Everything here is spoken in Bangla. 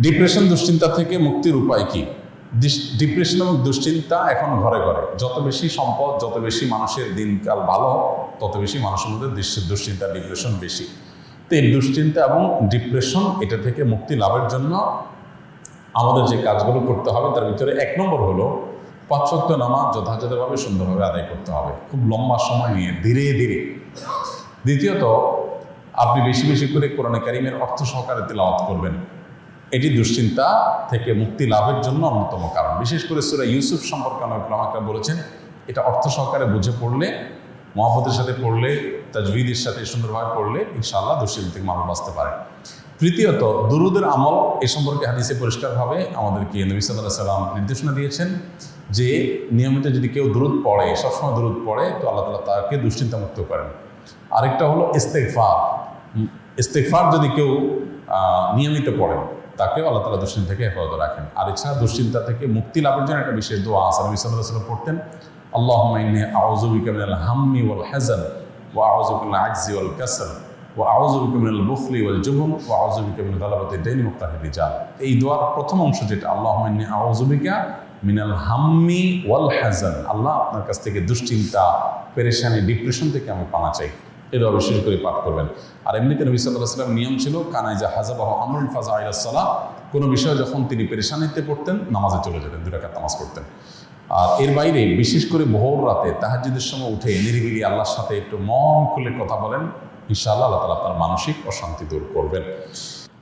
ডিপ্রেশন দুশ্চিন্তা থেকে মুক্তির উপায় কি? ডিপ্রেশন এবং দুশ্চিন্তা এখন ঘরে ঘরে। যত বেশি সম্পদ, যত বেশি মানুষের দিনকাল ভালো, তত বেশি মানুষের মধ্যে দুশ্চিন্তা, ডিপ্রেশন বেশি। তো এই দুশ্চিন্তা এবং ডিপ্রেশন এটা থেকে মুক্তি লাভের জন্য আমাদের যে কাজগুলো করতে হবে তার ভিতরে 1 নম্বর হলো 5 ওয়াক্ত নামাজ যথাযথভাবে সুন্দরভাবে আদায় করতে হবে, খুব লম্বা সময় নিয়ে, ধীরে ধীরে। দ্বিতীয়ত, আপনি বেশি বেশি করে কোরআনে কারিমের অর্থ সহকারে তিলাওয়াত করবেন। এটি দুশ্চিন্তা থেকে মুক্তি লাভের জন্য অন্যতম কারণ। বিশেষ করে সূরা ইউসুফ সম্পর্কে অনেক উলামারা বলেছেন, এটা অর্থ সহকারে বুঝে পড়লে, মহব্বতের সাথে পড়লে, তাজবিদের সাথে সুন্দরভাবে পড়লে ইনশাআল্লাহ দুশ্চিন্তা থেকে মানুষ বাঁচতে পারে। তৃতীয়ত, দুরুদের আমল। এ সম্পর্কে হাদিসে পরিষ্কারভাবে আমাদেরকে নবী সাল্লাল্লাহু আলাইহি ওয়াসাল্লাম নির্দেশনা দিয়েছেন যে নিয়মিত যদি কেউ দুরুদ পড়ে, সবসময় দুরুদ পড়ে, তো আল্লাহ তাআলা তাকে দুশ্চিন্তা মুক্ত করেন। আরেকটা হলো ইস্তেগফার। ইস্তেগফার যদি কেউ নিয়মিত পড়েন, তাকেও আল্লাহ তাআলা দুশ্চিন্তা থেকে হেফাজত রাখেন। আর এছাড়া দুশ্চিন্তা থেকে মুক্তি লাভের জন্য একটা বিশেষ দোয়া আছে, নবী সাল্লাল্লাহু আলাইহি ওয়াসাল্লাম পড়তেন, আল্লাহুম্মা ইন্নী আউযু বিকা মিনাল হাম্মি ওয়াল হাযান ওয়া আউযু বিকা মিনাল আজজি ওয়াল কাসল ওয়া আউযু বিকা মিনাল বুখলি ওয়াল জুবন ওয়া আউযু বিকা মিন গালাবাতিদ দাইনি ওয়া কাহরির রিজাল। এই দোয়ার প্রথম অংশ যেটা, আল্লাহুম্মা ইন্নী আউযু বিকা মিনাল হাম্মি ওয়াল হাযান, আল্লাহ আপনার কাছ থেকে দুশ্চিন্তা, পেরেশানি, ডিপ্রেশন থেকে আমি পানা চাই, এটা বিশেষ করে পাঠ করবেন। আর এমনিতে নবী সাল্লাল্লাহু আলাইহি ওয়াসাল্লামের নিয়ম ছিল, কানাইজা হাযাবাহু আমরুন ফাযা ইলা সালাহ, কোনো বিষয়ে যখন তিনি পেরেশানিতে পড়তেন নামাজে চলে যেতেন, 2 রাকাত নামাজ পড়তেন। আর এর বাইরে বিশেষ করে ভোর রাতে তাহাজ্জুদের সময় উঠে নিরিবিলি আল্লাহর সাথে একটু মন খুলে কথা বলেন, ইনশাআল্লাহ আল্লাহ তাআলা আপনার মানসিক অশান্তি দূর করবেন।